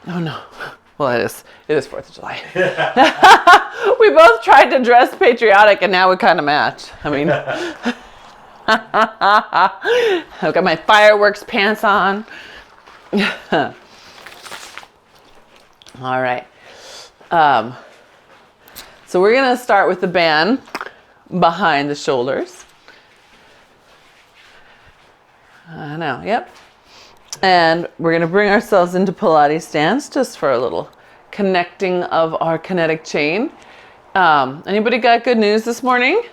Oh no. Well, it is 4th of July. We both tried to dress patriotic and now we kind of match. I mean, I've got my fireworks pants on. All right. So we're going to start with the band behind the shoulders. I know, yep. And we're going to bring ourselves into Pilates stance just for a little connecting of our kinetic chain. Anybody got good news this morning?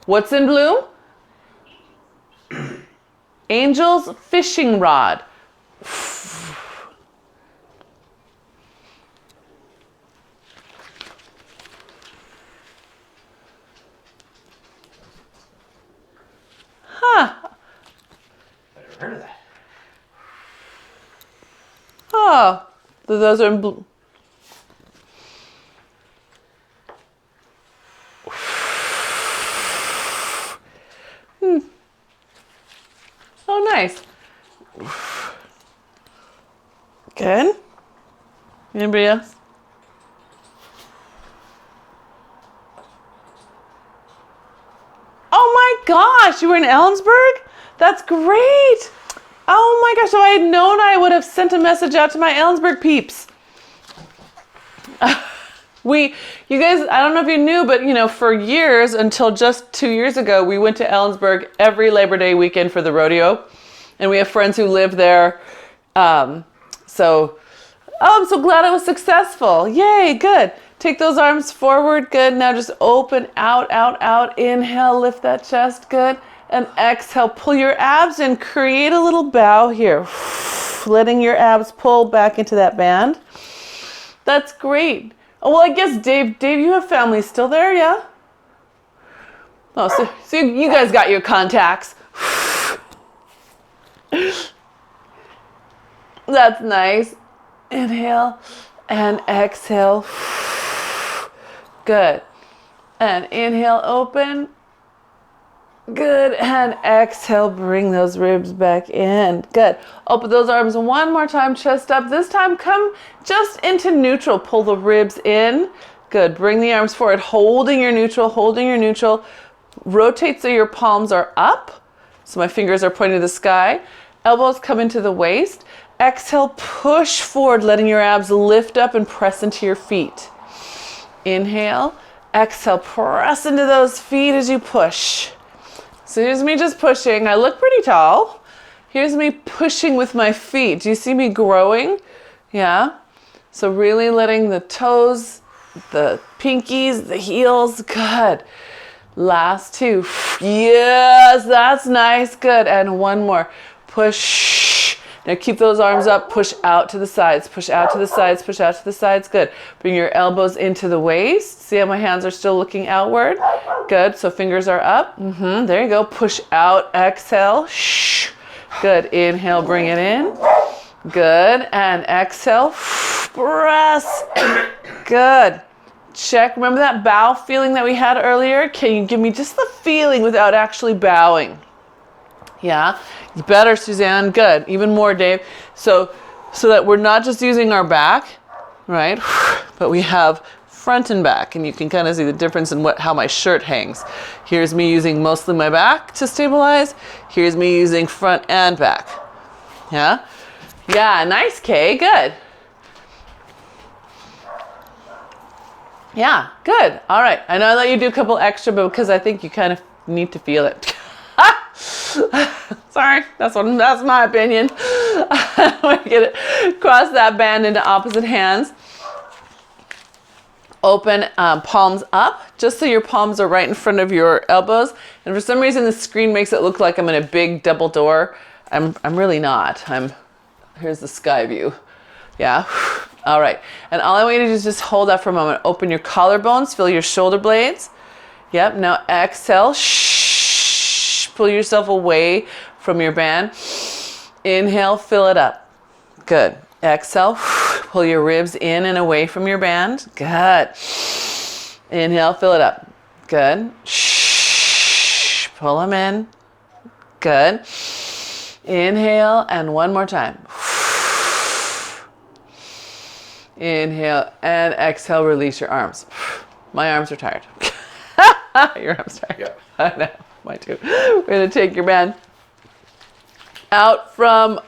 What's in bloom? Angel's fishing rod. Huh. I've never heard of that. Oh, those are in blue. Oh, nice. Good. Anybody else? Oh my gosh, you were in Ellensburg? That's great. Oh my gosh, if I had known, I would have sent a message out to my Ellensburg peeps. You guys, I don't know if you knew, but you know, for years, until just 2 years ago, we went to Ellensburg every Labor Day weekend for the rodeo. And we have friends who live there. I'm so glad it was successful. Yay, good. Take those arms forward, good. Now just open, out, out, out. Inhale, lift that chest, good. And exhale, pull your abs in, create a little bow here. Letting your abs pull back into that band. That's great. Oh, well, I guess Dave, you have family still there, yeah? Oh, so you guys got your contacts. That's nice. Inhale and exhale. Good. And inhale, open. Good. And exhale, bring those ribs back in. Good. Open those arms one more time, chest up. This time, come just into neutral. Pull the ribs in. Good. Bring the arms forward, holding your neutral, holding your neutral. Rotate so your palms are up. So my fingers are pointing to the sky. Elbows come into the waist. Exhale, push forward, letting your abs lift up and press into your feet. Inhale. Exhale, press into those feet as you push. So here's me just pushing. I look pretty tall. Here's me pushing with my feet. Do you see me growing? Yeah. So really letting the toes, the pinkies, the heels, good. Last two. Yes, that's nice. Good. And one more. Push. Now keep those arms up. Push out to the sides. Push out to the sides. Push out to the sides. Good. Bring your elbows into the waist. See how my hands are still looking outward? Good. So fingers are up. There you go. Push out. Exhale. Shh. Good. Inhale. Bring it in. Good. And exhale. Press. Good. Check. Remember that bow feeling that we had earlier? Can you give me just the feeling without actually bowing? Yeah. Better, Suzanne. Good. Even more, Dave. So that we're not just using our back, right? But we have front and back, and you can kind of see the difference in how my shirt hangs. Here's me using mostly my back to stabilize. Here's me using front and back. Yeah? Yeah, nice, Kay. Good. Yeah, good. All right. I know I let you do a couple extra, but because I think you kind of need to feel it. Sorry, that's my opinion. Get it. Cross that band into opposite hands. Open palms up, just so your palms are right in front of your elbows. And for some reason, the screen makes it look like I'm in a big double door. I'm really not. Here's the sky view. Yeah. All right. And all I want you to do is just hold that for a moment. Open your collarbones, feel your shoulder blades. Yep. Now exhale. Pull yourself away from your band. Inhale, fill it up. Good. Exhale, pull your ribs in and away from your band. Good. Inhale, fill it up. Good. Shh. Pull them in. Good. Inhale, and one more time. Inhale and exhale, release your arms. My arms are tired. Your arms tired. Yeah. I know, mine too. We're gonna take your band out from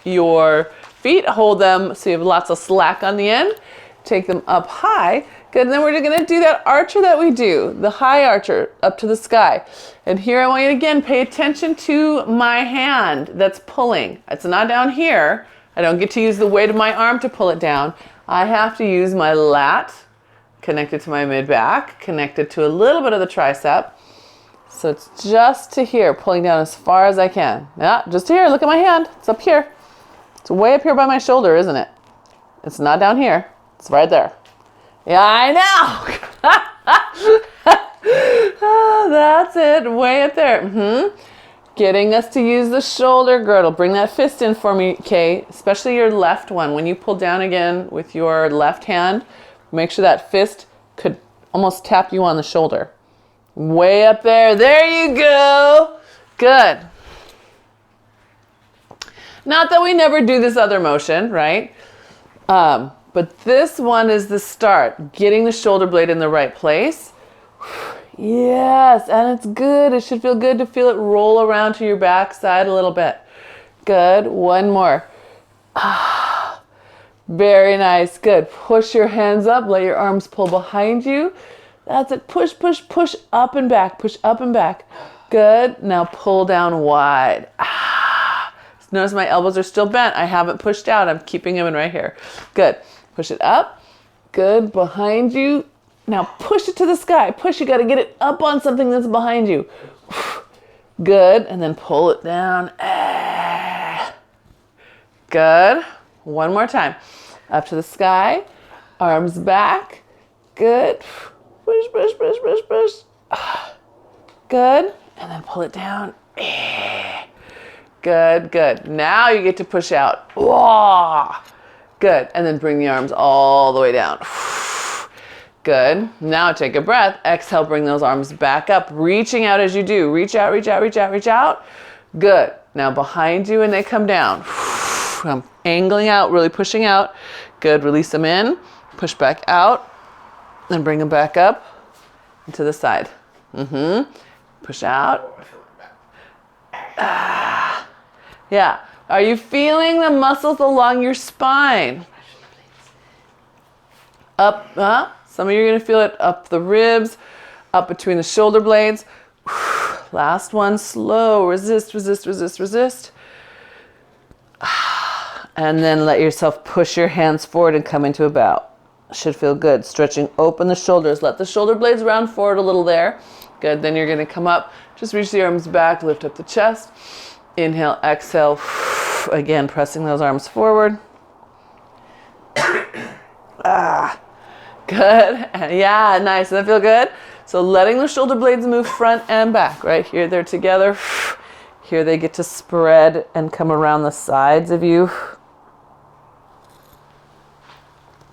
your feet, hold them so you have lots of slack on the end. Take them up high. Good, and then we're gonna do that archer that we do, the high archer up to the sky. And here I want you to again pay attention to my hand that's pulling. It's not down here. I don't get to use the weight of my arm to pull it down. I have to use my lat, connected to my mid-back, connected to a little bit of the tricep. So it's just to here, pulling down as far as I can. Yeah, just here, look at my hand. It's up here. It's way up here by my shoulder, isn't it? It's not down here. It's right there. Yeah, I know. Oh, that's it, way up there. Getting us to use the shoulder girdle. Bring that fist in for me, Kay, especially your left one. When you pull down again with your left hand, make sure that fist could almost tap you on the shoulder. Way up there. There you go. Good. Not that we never do this other motion, right? But this one is the start. Getting the shoulder blade in the right place. Yes, and it's good. It should feel good to feel it roll around to your backside a little bit. Good. One more. Very nice. Good. Push your hands up. Let your arms pull behind you. That's it. Push, push, push up and back. Push up and back. Good. Now pull down wide. Notice my elbows are still bent. I haven't pushed out. I'm keeping them in right here. Good. Push it up. Good. Behind you. Now push it to the sky. Push. You got to get it up on something that's behind you. Good. And then pull it down. Good. One more time. Up to the sky. Arms back. Good. Push, push, push, push, push. Good. And then pull it down. Good, good. Now you get to push out. Good. And then bring the arms all the way down. Good. Now take a breath. Exhale, bring those arms back up, reaching out as you do. Reach out, reach out, reach out, reach out. Good. Now behind you and they come down. I'm angling out, really pushing out. Good. Release them in. Push back out. Then bring them back up and to the side. Push out. Yeah. Are you feeling the muscles along your spine? Up, some of you are going to feel it up the ribs, up between the shoulder blades. Last one, slow. Resist, resist, resist, resist. And then let yourself push your hands forward and come into a bow. Should feel good. Stretching open the shoulders. Let the shoulder blades round forward a little there. Good. Then you're going to come up. Just reach the arms back. Lift up the chest. Inhale, exhale. Again, pressing those arms forward. Good. Yeah, nice. Does that feel good? So letting the shoulder blades move front and back. Right here, they're together. Here they get to spread and come around the sides of you.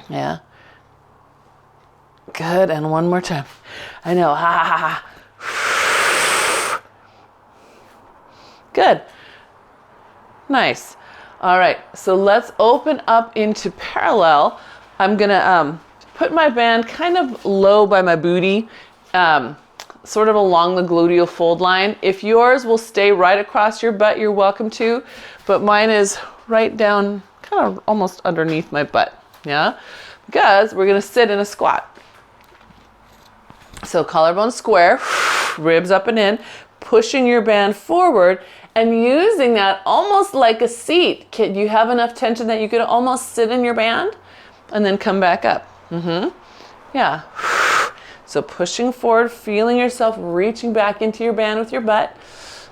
Yeah. Good. And one more time. I know. Good. Nice. All right. So let's open up into parallel. I'm going to put my band kind of low by my booty, sort of along the gluteal fold line. If yours will stay right across your butt, you're welcome to. But mine is right down, kind of almost underneath my butt. Yeah. Because we're going to sit in a squat. So collarbone square, ribs up and in, pushing your band forward and using that almost like a seat. Kid, you have enough tension that you could almost sit in your band and then come back up. Yeah. So pushing forward, feeling yourself reaching back into your band with your butt.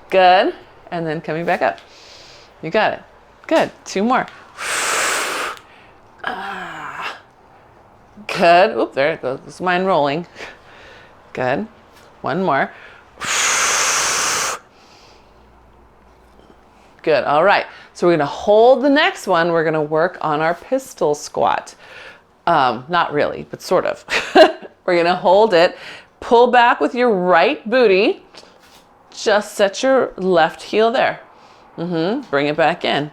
Good. And then coming back up. You got it. Good. Two more. Good. Oop, there it goes. This is mine rolling. Good. One more. Good. All right. So we're going to hold the next one. We're going to work on our pistol squat. Not really, but sort of. We're gonna hold it. Pull back with your right booty. Just set your left heel there. Bring it back in.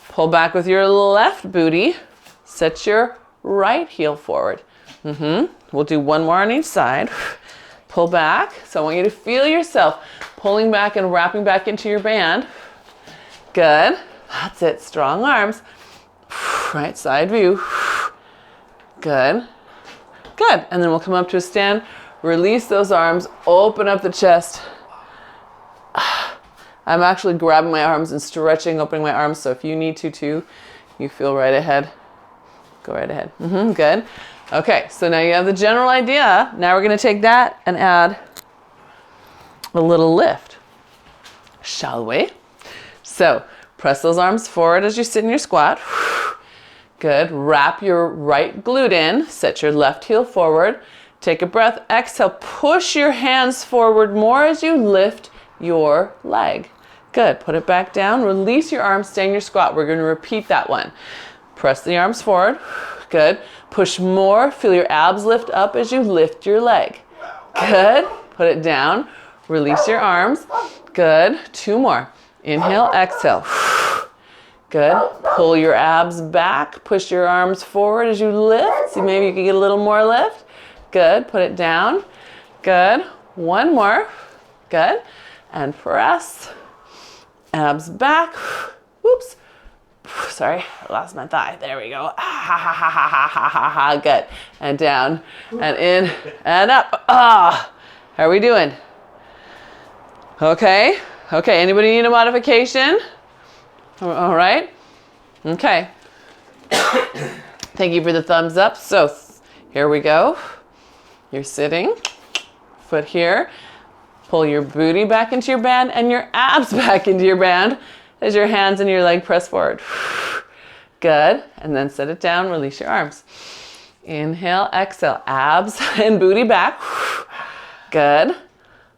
Pull back with your left booty. Set your right heel forward. We'll do one more on each side. Pull back. So I want you to feel yourself pulling back and wrapping back into your band. Good. That's it. Strong arms. Right side view. Good. Good. And then we'll come up to a stand. Release those arms. Open up the chest. I'm actually grabbing my arms and stretching, opening my arms. So if you need to too, you feel right ahead. Go right ahead. Good. Okay, so now you have the general idea. Now we're going to take that and add a little lift. Shall we? So press those arms forward as you sit in your squat. Good. Wrap your right glute in. Set your left heel forward. Take a breath. Exhale. Push your hands forward more as you lift your leg. Good. Put it back down. Release your arms. Stay in your squat. We're going to repeat that one. Press the arms forward. Good. Push more. Feel your abs lift up as you lift your leg. Good. Put it down. Release your arms. Good. 2 more. Inhale, exhale. Good. Pull your abs back. Push your arms forward as you lift. See, maybe you can get a little more lift. Good. Put it down. Good. 1 more. Good. And press. Abs back. Whoops. Sorry, I lost my thigh. There we go. Good. And down and in and up. How are we doing? Okay. Okay. Anybody need a modification? All right. Okay. Thank you for the thumbs up. So here we go. You're sitting. Foot here. Pull your booty back into your band and your abs back into your band as your hands and your leg press forward. Good. And then set it down. Release your arms. Inhale, exhale. Abs and booty back. Good.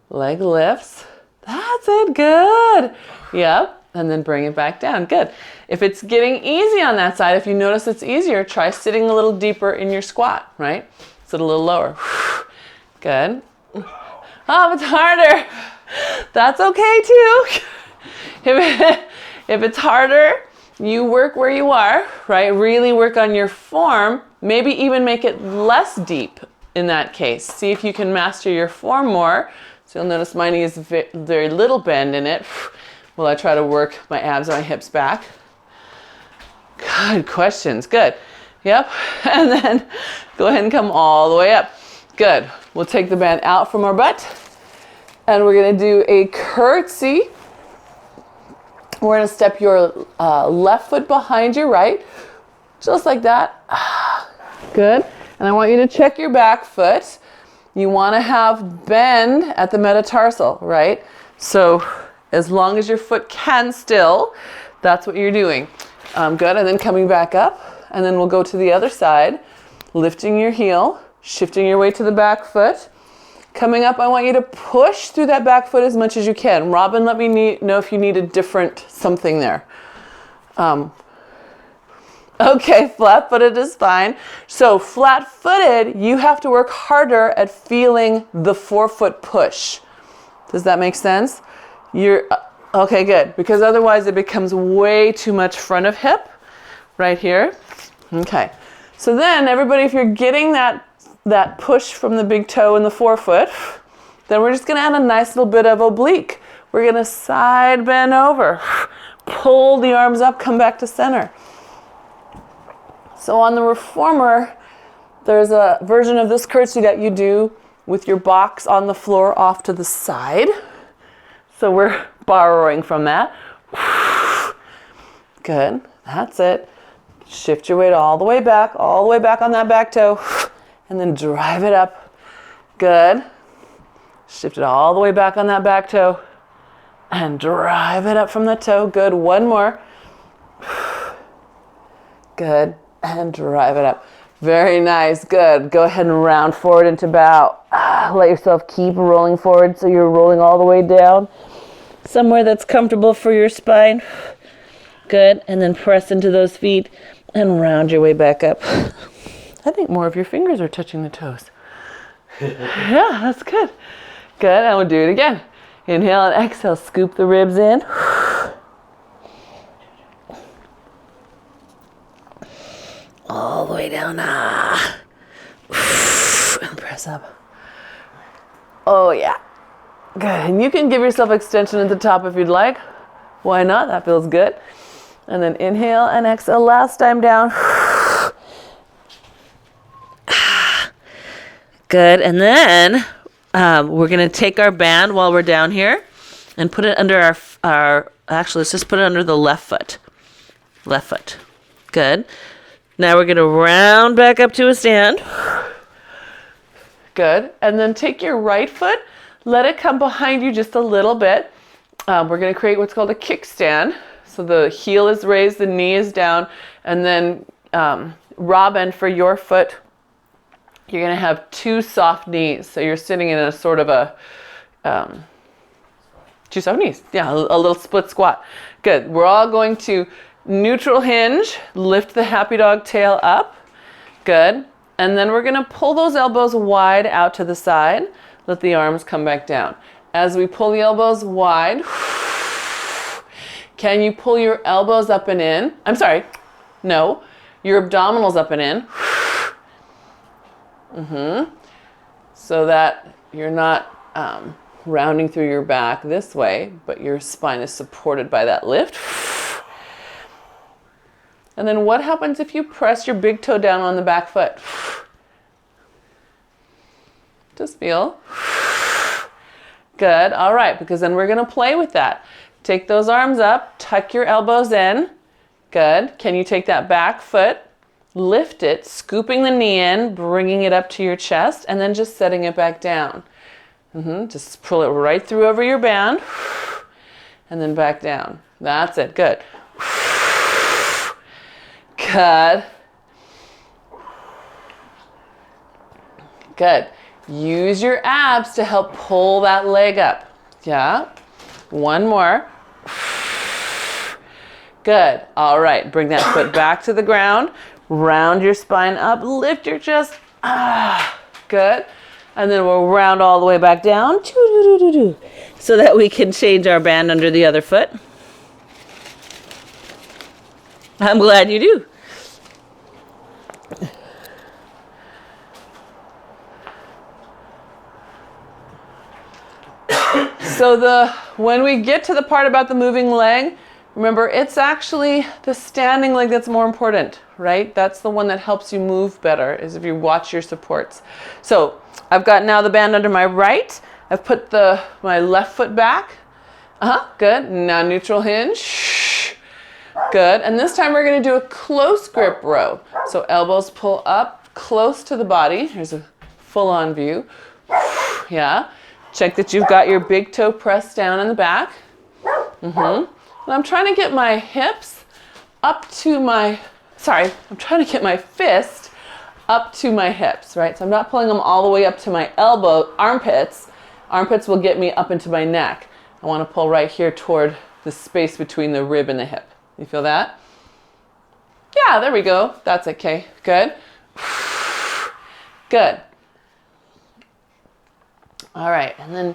Leg lifts. That's it. Good. Yep. And then bring it back down. Good. If it's getting easy on that side, if you notice it's easier, try sitting a little deeper in your squat, right? Sit a little lower. Good. Oh, if it's harder, that's okay too. If it's harder, you work where you are, right? Really work on your form. Maybe even make it less deep in that case. See if you can master your form more. So you'll notice my knee is very little bend in it. While I try to work my abs and my hips back. Good questions. Good. Yep. And then go ahead and come all the way up. Good. We'll take the band out from our butt. And we're going to do a curtsy. We're going to step your left foot behind your right. Just like that. Good. And I want you to check your back foot. You want to have bend at the metatarsal, right? So as long as your foot can still, that's what you're doing. Good. And then coming back up. And then we'll go to the other side. Lifting your heel. Shifting your weight to the back foot. Coming up, I want you to push through that back foot as much as you can. Robin, let me know if you need a different something there. Okay, flat-footed is fine. So flat-footed, you have to work harder at feeling the forefoot push. Does that make sense? Okay, good. Because otherwise it becomes way too much front of hip right here. Okay. So then everybody, if you're getting that push from the big toe and the forefoot, then we're just going to add a nice little bit of oblique. We're going to side bend over, pull the arms up, come back to center. So on the reformer, there's a version of this curtsy that you do with your box on the floor off to the side. So we're borrowing from that. Good. That's it. Shift your weight all the way back on that back toe. And then drive it up. Good. Shift it all the way back on that back toe. And drive it up from the toe. Good. 1 more. Good. And drive it up. Very nice. Good. Go ahead and round forward into bow. Let yourself keep rolling forward so you're rolling all the way down. Somewhere that's comfortable for your spine. Good. And then press into those feet and round your way back up. I think more of your fingers are touching the toes. Yeah, that's good. Good, and we'll do it again. Inhale and exhale, scoop the ribs in. All the way down. And press up. Oh yeah. Good, and you can give yourself extension at the top if you'd like. Why not? That feels good. And then inhale and exhale, last time down. Good, and then we're gonna take our band while we're down here and put it under actually, let's just put it under the left foot. Left foot. Good. Now we're gonna round back up to a stand. Good, and then take your right foot, let it come behind you just a little bit. We're gonna create what's called a kickstand. So the heel is raised, the knee is down, and then raw bend for your foot. You're gonna have two soft knees. So you're sitting in a sort of a, two soft knees. Yeah, a little split squat. Good, we're all going to neutral hinge, lift the happy dog tail up. Good, and then we're gonna pull those elbows wide out to the side. Let the arms come back down. As we pull the elbows wide, can you pull your elbows up and in? I'm sorry, no, your abdominals up and in. So that you're not rounding through your back this way, but your spine is supported by that lift. And then what happens if you press your big toe down on the back foot? Just feel. Good, all right, because then we're gonna play with that. Take those arms up, tuck your elbows in. Good, can you take that back foot, lift it, scooping the knee in, bringing it up to your chest, and then just setting it back down. Just pull it right through over your band, and then back down. That's it, good. Good. Good. Use your abs to help pull that leg up. Yeah. One more. Good. All right. Bring that foot back to the ground. Round your spine up. Lift your chest. Good. And then we'll round all the way back down. So that we can change our band under the other foot. I'm glad you do. So when we get to the part about the moving leg, remember it's actually the standing leg that's more important, right? That's the one that helps you move better, is if you watch your supports. So I've got now the band under my right. I've put my left foot back. Good. Now neutral hinge. Good. And this time we're going to do a close grip row. So elbows pull up close to the body. Here's a full-on view. Yeah. Check that you've got your big toe pressed down in the back. And I'm trying to get my hips up to I'm trying to get my fist up to my hips, right? So I'm not pulling them all the way up to my armpits. Armpits will get me up into my neck. I want to pull right here toward the space between the rib and the hip. You feel that? Yeah, there we go. That's okay. Good. Good. All right, and then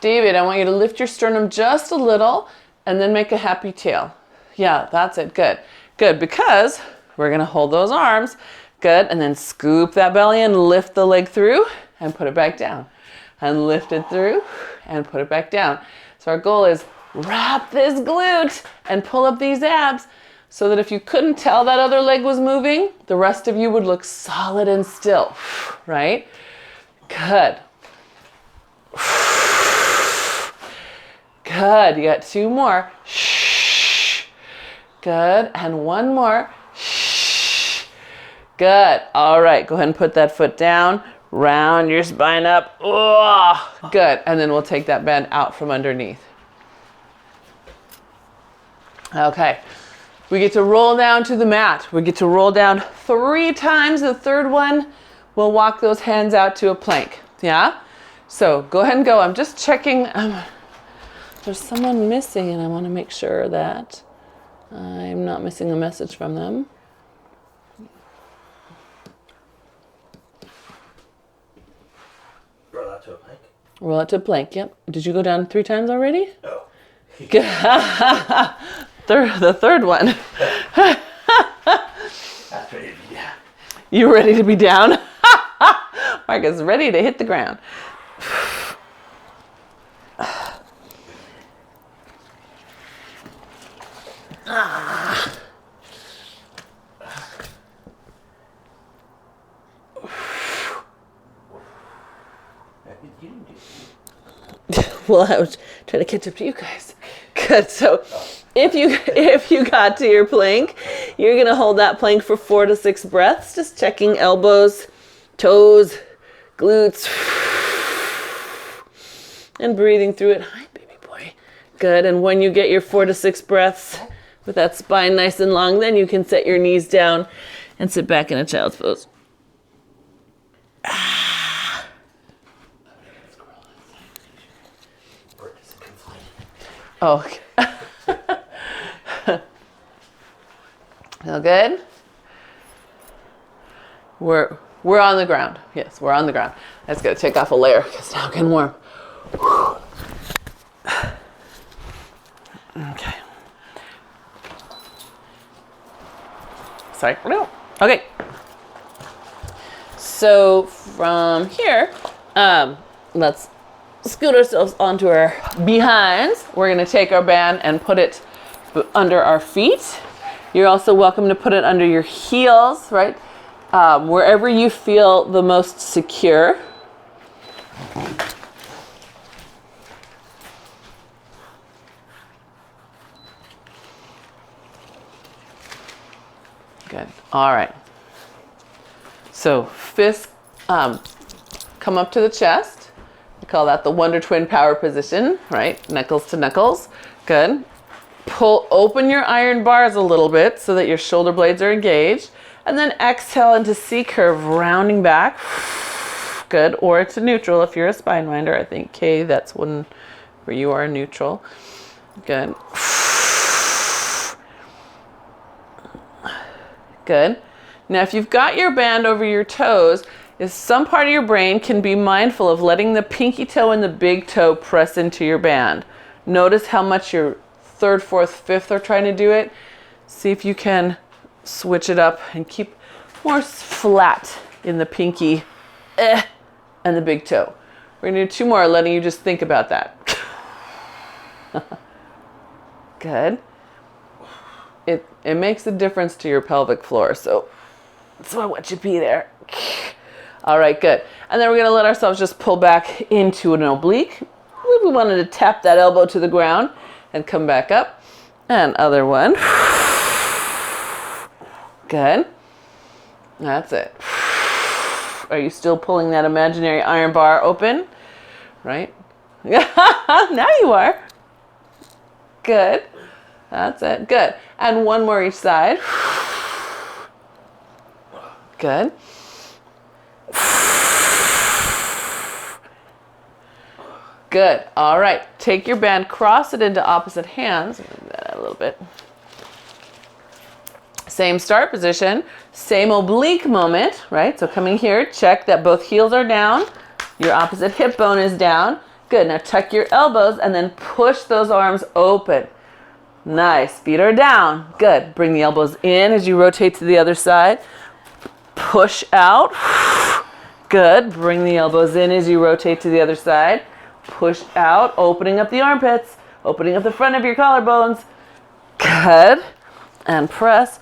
David, I want you to lift your sternum just a little and then make a happy tail. Yeah, that's it, good. Good, because we're gonna hold those arms, good, and then scoop that belly and lift the leg through and put it back down. And lift it through and put it back down. So our goal is wrap this glute and pull up these abs so that if you couldn't tell that other leg was moving, the rest of you would look solid and still, right? Good. Good, you got two more. Good, and one more. Good, all right, go ahead and put that foot down. Round your spine up. Oh, good, and then we'll take that band out from underneath. Okay, we get to roll down to the mat. We get to roll down 3 times. The third one, we'll walk those hands out to a plank. Yeah? So go ahead and go. I'm just checking. There's someone missing, and I want to make sure that I'm not missing a message from them. to a plank. Roll it to plank, yep. Did you go down 3 times already? No. The third one. That's ready to be down. You ready to be down? Mark is ready to hit the ground. You didn't do Well, I was trying to catch up to you guys. Good. So if you got to your plank, you're going to hold that plank for 4 to 6 breaths, just checking elbows, toes, glutes, and breathing through it. Hi, baby boy. Good. And when you get your 4 to 6 breaths with that spine nice and long, then you can set your knees down and sit back in a child's pose. Oh, okay. Feel good? We're on the ground. Yes, we're on the ground. Let's go take off a layer because now I'm getting warm. Okay. Sorry. No. Okay. So from here, let's scoot ourselves onto our behinds. We're going to take our band and put it under our feet. You're also welcome to put it under your heels, right? Wherever you feel the most secure. Good. All right. So fists come up to the chest. We call that the Wonder Twin power position, right? Knuckles to knuckles. Good. Pull open your iron bars a little bit so that your shoulder blades are engaged. And then exhale into C curve, rounding back. Good. Or to neutral if you're a spine minder. I think K, that's one where you are neutral. Good. Good. Now, if you've got your band over your toes, is some part of your brain can be mindful of letting the pinky toe and the big toe press into your band. Notice how much your 3rd, 4th, 5th are trying to do it. See if you can switch it up and keep more flat in the pinky and the big toe. We're gonna do 2 more, letting you just think about that. Good. It makes a difference to your pelvic floor, so that's why I want you to be there. All right, good. And then we're going to let ourselves just pull back into an oblique. We wanted to tap that elbow to the ground and come back up. And other one. Good. That's it. Are you still pulling that imaginary iron bar open? Right? Now you are. Good. That's it. Good. And 1 more each side. Good. Good. All right. Take your band, cross it into opposite hands. Move that out a little bit. Same start position, same oblique moment, right? So coming here, check that both heels are down. Your opposite hip bone is down. Good. Now tuck your elbows and then push those arms open. Nice. Feet are down. Good. Bring the elbows in as you rotate to the other side. Push out. Good. Bring the elbows in as you rotate to the other side. Push out, opening up the armpits, opening up the front of your collarbones. Good. And press.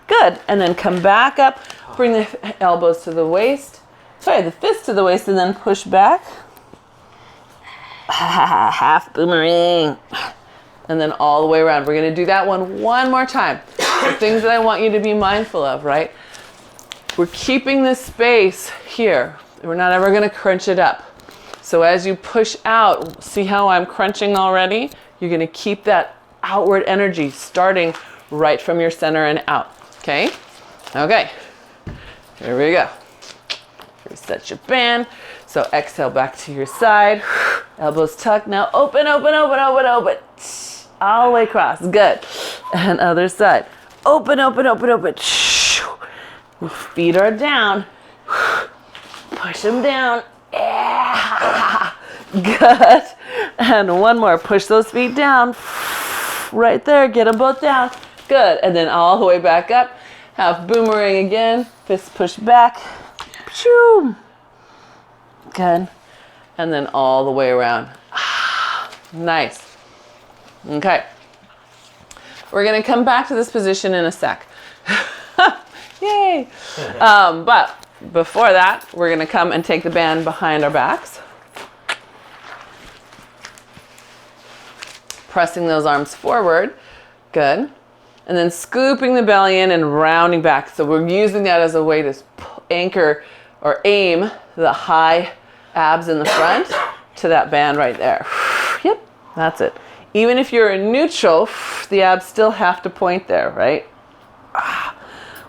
Good. And then come back up. Bring the elbows to the waist. Sorry, the fists to the waist and then push back. Half boomerang. And then all the way around. We're going to do that one more time. The things that I want you to be mindful of, right? We're keeping this space here. We're not ever going to crunch it up. So as you push out, see how I'm crunching already? You're going to keep that outward energy starting right from your center and out. Okay? Okay. Here we go. Reset your band. So exhale back to your side. Elbows tucked. Now open, open, open, open, open. All the way across. Good. And other side. Open, open, open, open. Feet are down. Push them down. Good. And one more. Push those feet down. Right there. Get them both down. Good. And then all the way back up. Half boomerang again. Fist push back. Shoo. Good. And then all the way around. Nice. Okay. We're going to come back to this position in a sec. Yay. But before that, we're going to come and take the band behind our backs. Pressing those arms forward. Good. And then scooping the belly in and rounding back. So we're using that as a way to anchor or aim the high abs in the front to that band right there. Yep, that's it. Even if you're in neutral, the abs still have to point there, right?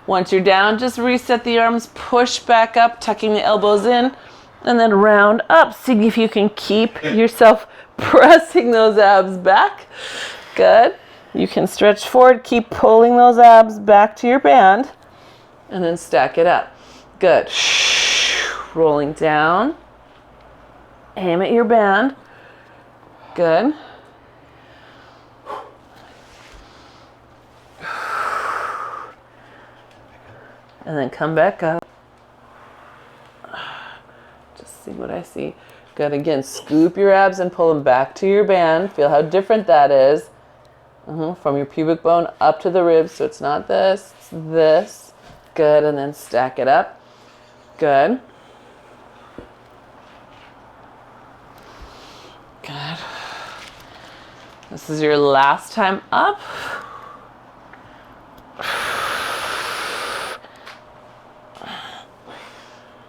Once you're down, just reset the arms, push back up, tucking the elbows in, and then round up. See if you can keep yourself pressing those abs back. Good. You can stretch forward, keep pulling those abs back to your band, and then stack it up. Good. Rolling down. Aim at your band. Good. And then come back up. Just see what I see. Good. Again, scoop your abs and pull them back to your band. Feel how different that is. From your pubic bone up to the ribs. So it's not this, it's this. Good. And then stack it up. Good. Good. This is your last time up.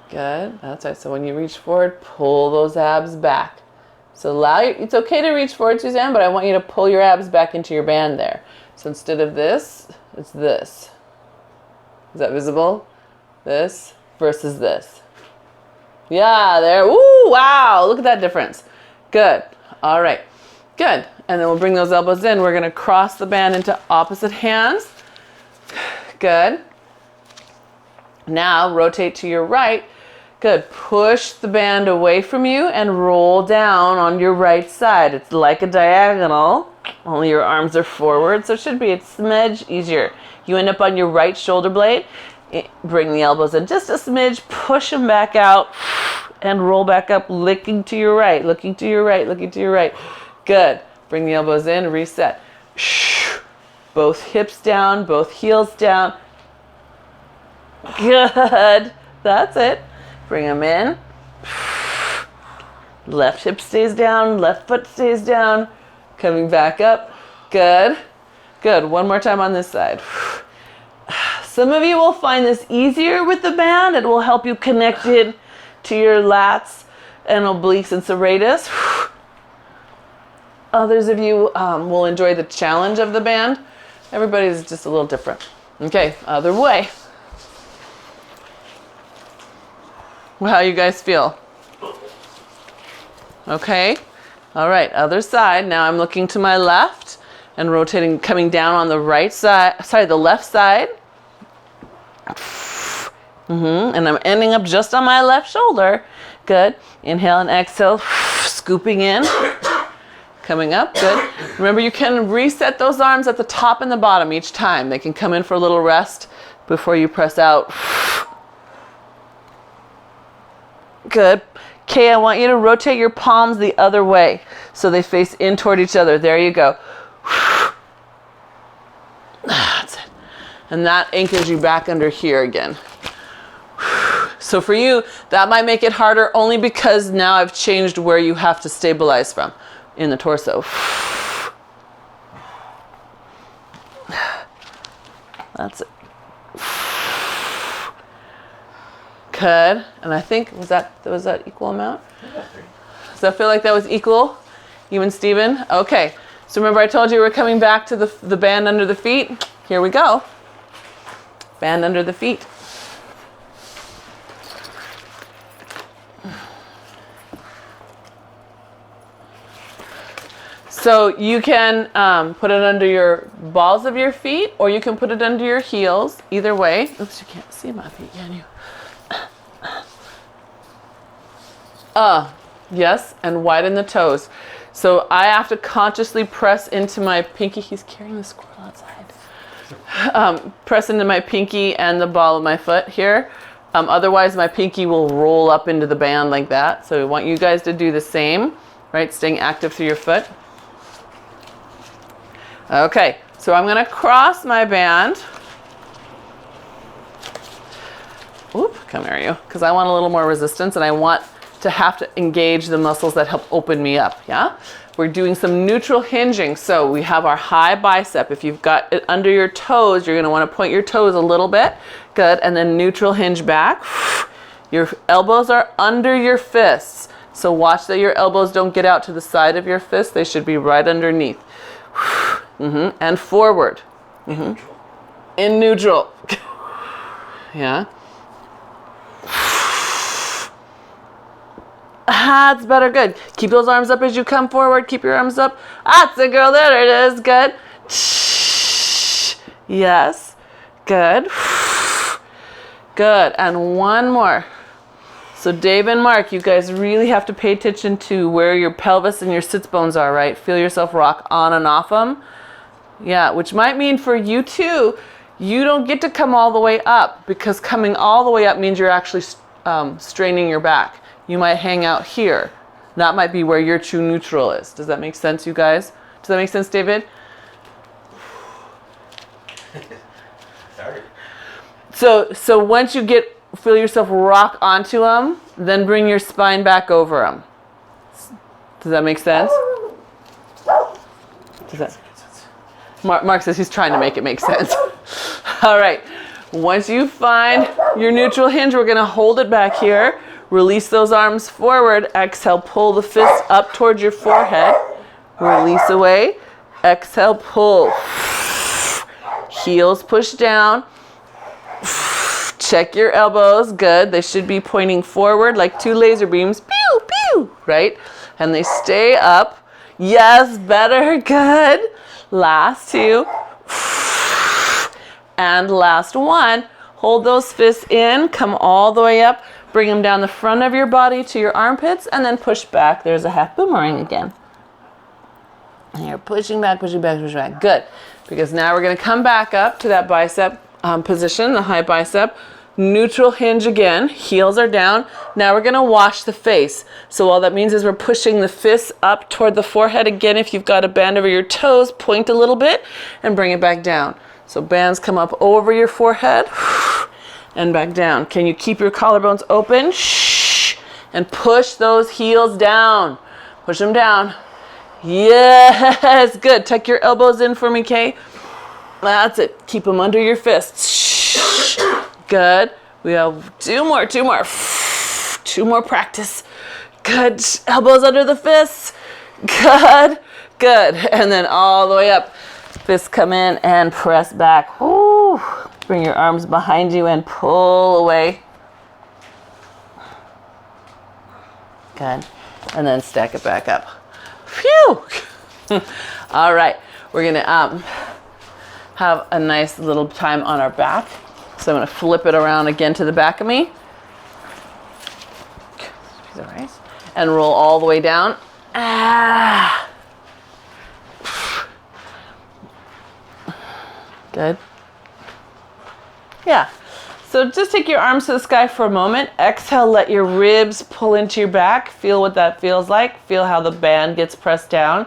Good. That's right. So when you reach forward, pull those abs back. So it's okay to reach forward, Suzanne, but I want you to pull your abs back into your band there. So instead of this, it's this. Is that visible? This versus this. Yeah, there. Ooh, wow. Look at that difference. Good. All right. Good. And then we'll bring those elbows in. We're going to cross the band into opposite hands. Good. Now rotate to your right. Good. Push the band away from you and roll down on your right side. It's like a diagonal, only your arms are forward, so it should be a smidge easier. You end up on your right shoulder blade. Bring the elbows in just a smidge, push them back out, and roll back up, looking to your right, looking to your right, looking to your right. Good. Bring the elbows in, reset. Both hips down, both heels down. Good. That's it. Bring them in. Left hip stays down, left foot stays down. Coming back up. Good. Good. One more time on this side. Some of you will find this easier with the band. It will help you connect it to your lats and obliques and serratus. Others of you will enjoy the challenge of the band. Everybody's just a little different. Okay, other way. How you guys feel? Okay. All right, other side. Now I'm looking to my left and rotating, coming down on the right side, sorry, the left side. And I'm ending up just on my left shoulder. Good. Inhale and exhale, scooping in. Coming up, good. Remember, you can reset those arms at the top and the bottom each time. They can come in for a little rest before you press out. Good. Okay, I want you to rotate your palms the other way so they face in toward each other. There you go. That's it. And that anchors you back under here again. So for you, that might make it harder only because now I've changed where you have to stabilize from in the torso. That's it. Good. And I think, was that equal amount? Does that feel like that was equal? You and Steven? Okay. So remember I told you we're coming back to the band under the feet? Here we go. Band under the feet. So you can put it under your balls of your feet, or you can put it under your heels. Either way. Oops, you can't see my feet, can you? Yes, and widen the toes. So I have to consciously press into my pinky. He's carrying the squirrel outside. Press into my pinky and the ball of my foot here. Otherwise, my pinky will roll up into the band like that. So I want you guys to do the same, right? Staying active through your foot. Okay, so I'm going to cross my band. Oop, come here, you. Because I want a little more resistance, and I want to have to engage the muscles that help open me up, yeah? We're doing some neutral hinging. So we have our high bicep. If you've got it under your toes, you're going to want to point your toes a little bit. Good, and then neutral hinge back. Your elbows are under your fists. So watch that your elbows don't get out to the side of your fists. They should be right underneath. And forward. In neutral. Yeah. That's better. Good. Keep those arms up as you come forward. Keep your arms up. That's it, girl. There it is. Good. Yes. Good. Good. And one more. So Dave and Mark, you guys really have to pay attention to where your pelvis and your sits bones are, right? Feel yourself rock on and off them. Yeah, which might mean for you too, you don't get to come all the way up, because coming all the way up means you're actually straining your back. You might hang out here. That might be where your true neutral is. Does that make sense, you guys? Does that make sense, David? Sorry. So once you feel yourself rock onto them, then bring your spine back over them. Does that make sense? Does that? Mark says he's trying to make it make sense. All right. Once you find your neutral hinge, we're going to hold it back here. Release those arms forward. Exhale, pull the fists up towards your forehead. Release away. Exhale, pull. Heels push down. Check your elbows. Good. They should be pointing forward like two laser beams. Pew, pew. Right? And they stay up. Yes, better. Good. Last two. And last one. Hold those fists in. Come all the way up. Bring them down the front of your body to your armpits, and then push back. There's a half boomerang again. And you're pushing back, pushing back, pushing back. Good. Because now we're going to come back up to that bicep position, the high bicep. Neutral hinge again. Heels are down. Now we're going to wash the face. So all that means is we're pushing the fists up toward the forehead. Again, if you've got a band over your toes, point a little bit and bring it back down. So bands come up over your forehead. And back down. Can you keep your collarbones open? Shh. And push those heels down. Push them down. Yes. Good. Tuck your elbows in for me, Kay. That's it. Keep them under your fists. Shh. Good. We have two more. Two more practice. Good. Elbows under the fists. Good. Good. And then all the way up. Fists come in and press back. Woo. Bring your arms behind you and pull away. Good. And then stack it back up. Phew! All right. We're going to have a nice little time on our back. So I'm going to flip it around again to the back of me. Piece of rice. And roll all the way down. Ah. Good. Yeah. So just take your arms to the sky for a moment. Exhale, let your ribs pull into your back. Feel what that feels like. Feel how the band gets pressed down.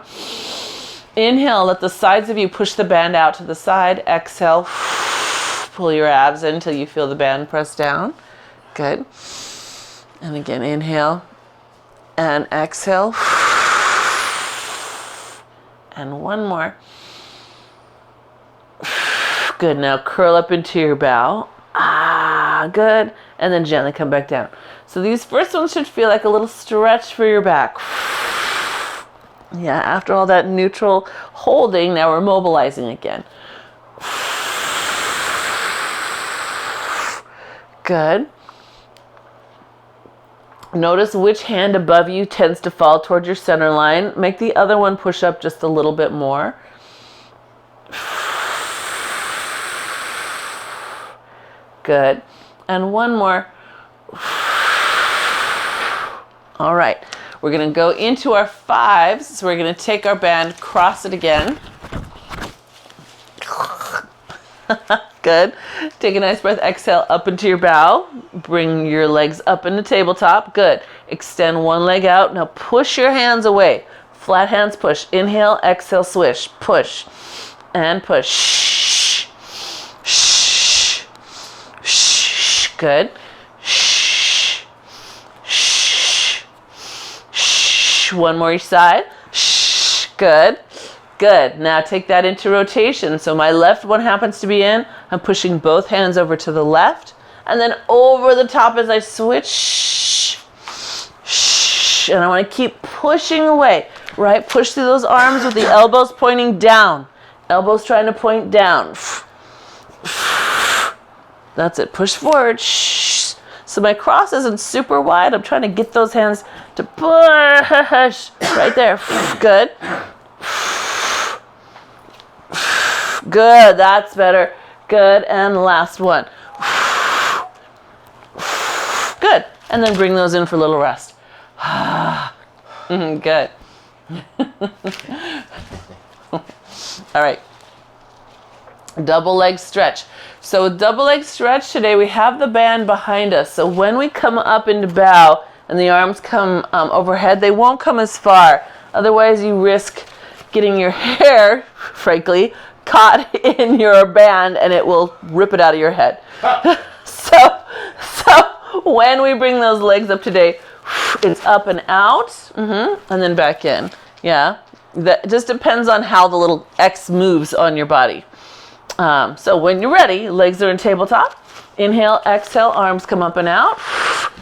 Inhale, let the sides of you push the band out to the side. Exhale, pull your abs in until you feel the band press down. Good. And again, inhale and exhale. And one more. Good. Now curl up into your bow. Good. And then gently come back down. So these first ones should feel like a little stretch for your back. Yeah, after all that neutral holding, now we're mobilizing again. Good. Notice which hand above you tends to fall toward your center line. Make the other one push up just a little bit more. Good. And one more. All right. We're going to go into our 5s. So we're going to take our band, cross it again. Good. Take a nice breath. Exhale up into your bow. Bring your legs up into tabletop. Good. Extend one leg out. Now push your hands away. Flat hands push. Inhale, exhale, swish. Push and push. Shh. Shh. Shh. Good. Shh. Shh. Shh. One more each side. Shh. Good. Good. Now take that into rotation. So my left one happens to be in. I'm pushing both hands over to the left. And then over the top as I switch. Shh. Shh. And I want to keep pushing away. Right? Push through those arms with the elbows pointing down. Elbows trying to point down. That's it. Push forward. Shh. So my cross isn't super wide. I'm trying to get those hands to push. Right there. Good. Good. That's better. Good. And last one. Good. And then bring those in for a little rest. Good. All right. Double leg stretch. So with double leg stretch today, we have the band behind us. So when we come up into bow and the arms come overhead, they won't come as far. Otherwise, you risk getting your hair, frankly, caught in your band and it will rip it out of your head. So when we bring those legs up today, it's up and out, and then back in. Yeah, that just depends on how the little X moves on your body. So when you're ready, legs are in tabletop. Inhale, exhale, arms come up and out,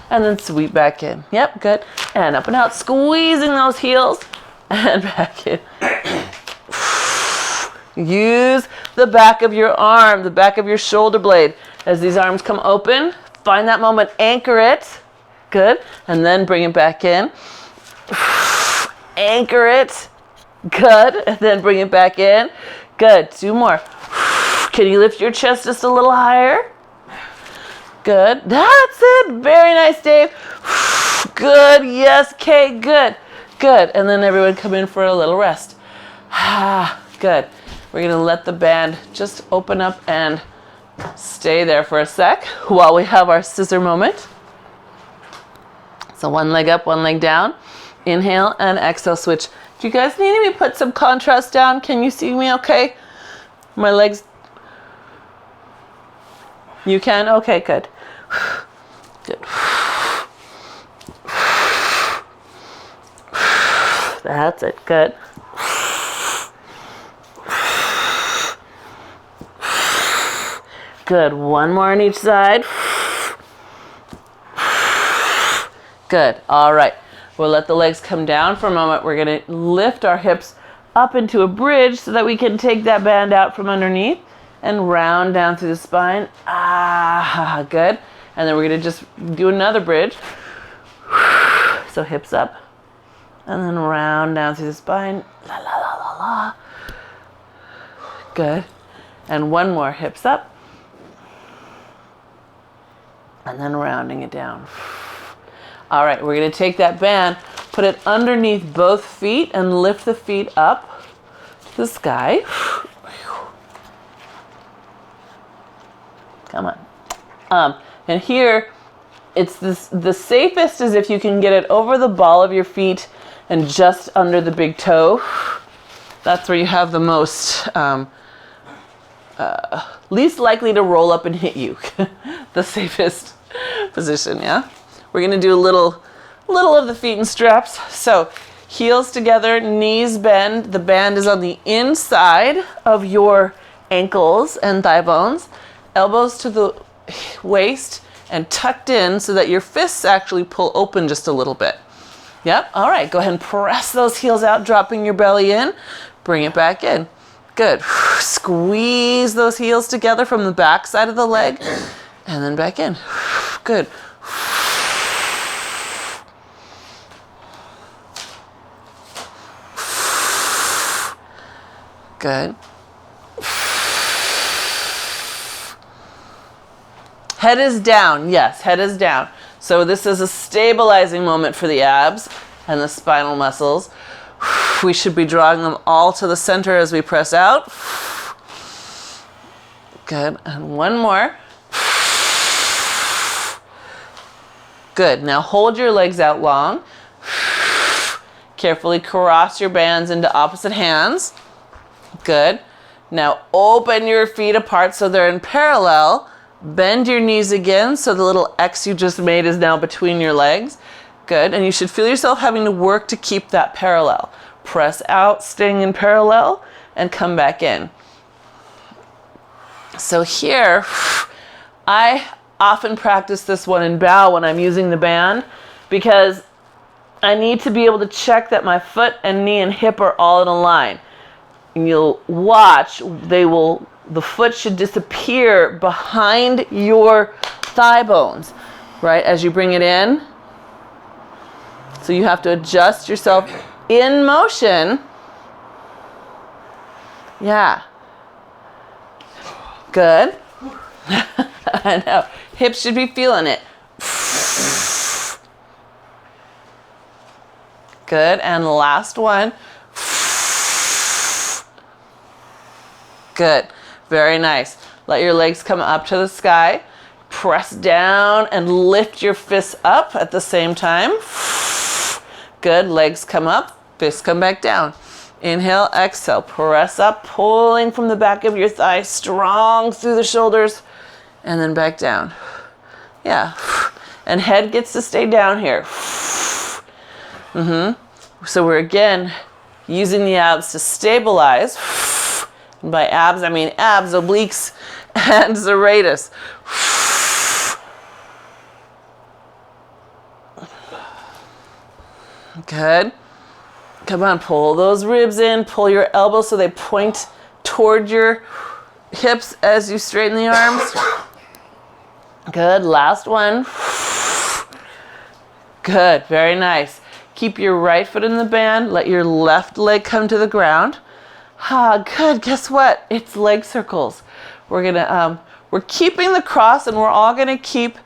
and then sweep back in. Yep, good. And up and out, squeezing those heels, and back in. Use the back of your arm, the back of your shoulder blade. As these arms come open, find that moment, anchor it. Good. And then bring it back in. Anchor it. Good. And then bring it back in. Good. 2 more. Can you lift your chest just a little higher? Good. That's it. Very nice, Dave. Good. Yes, Kay. Good. Good. And then everyone come in for a little rest. Good. We're going to let the band just open up and stay there for a sec while we have our scissor moment. So one leg up, one leg down. Inhale and exhale, switch. Do you guys need me to put some contrast down? Can you see me okay? My legs. You can? Okay, good. Good. That's it. Good. Good. One more on each side. Good. All right. We'll let the legs come down for a moment. We're going to lift our hips up into a bridge so that we can take that band out from underneath and round down through the spine. Good. And then we're going to just do another bridge. So hips up and then round down through the spine. La, la, la, la, la. Good. And one more, hips up. And then rounding it down. All right, we're going to take that band, put it underneath both feet, and lift the feet up to the sky. Come on. And here, it's the safest is if you can get it over the ball of your feet and just under the big toe. That's where you have the most, least likely to roll up and hit you. The safest position, yeah? We're going to do a little of the feet and straps. So heels together, knees bend. The band is on the inside of your ankles and thigh bones. Elbows to the waist and tucked in so that your fists actually pull open just a little bit. Yep. All right. Go ahead and press those heels out, dropping your belly in. Bring it back in. Good. Squeeze those heels together from the back side of the leg and then back in. Good. Good. Head is down. Yes, head is down. So this is a stabilizing moment for the abs. and the spinal muscles. We should be drawing them all to the center as we press out. Good, and one more. Good, now hold your legs out long. Carefully cross your bands into opposite hands. Good. Now open your feet apart so they're in parallel. Bend your knees again so the little X you just made is now between your legs. Good, and you should feel yourself having to work to keep that parallel. Press out, staying in parallel, and come back in. So here, I often practice this one in bow when I'm using the band because I need to be able to check that my foot and knee and hip are all in a line. And you'll watch, the foot should disappear behind your thigh bones, right, as you bring it in. So you have to adjust yourself in motion. Yeah. Good. I know. Hips should be feeling it. Good. And last one. Good. Very nice. Let your legs come up to the sky. Press down and lift your fists up at the same time. Good. Legs come up. Fists come back down. Inhale, exhale. Press up, pulling from the back of your thigh, strong through the shoulders, and then back down. Yeah. And head gets to stay down here. So we're again using the abs to stabilize. And by abs, I mean abs, obliques, and serratus. Good. Come on, pull those ribs in. Pull your elbows so they point toward your hips as you straighten the arms. Good. Last one. Good. Very nice. Keep your right foot in the band. Let your left leg come to the ground. Good. Guess what? It's leg circles. We're keeping the cross, and we're all gonna keep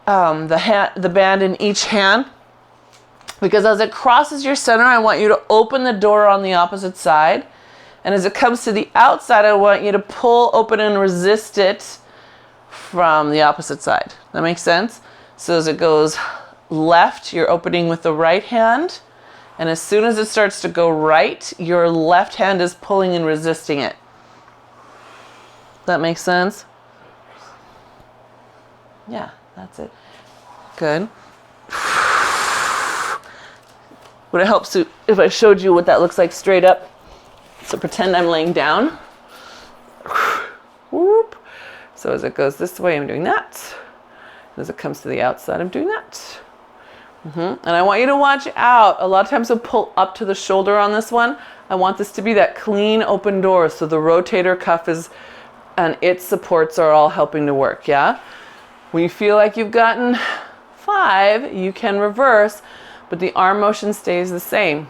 the band in each hand, because as it crosses your center, I want you to open the door on the opposite side, and as it comes to the outside, I want you to pull open and resist it from the opposite side. That makes sense? So as it goes left, you're opening with the right hand. And as soon as it starts to go right, your left hand is pulling and resisting it. That makes sense? Yeah, that's it. Good. Would it help if I showed you what that looks like straight up? So pretend I'm laying down. Whoop. So as it goes this way, I'm doing that. As it comes to the outside, I'm doing that. And I want you to watch out. A lot of times we'll pull up to the shoulder on this one. I want this to be that clean open door, so the rotator cuff and its supports are all helping to work, yeah? When you feel like you've gotten 5, you can reverse, but the arm motion stays the same.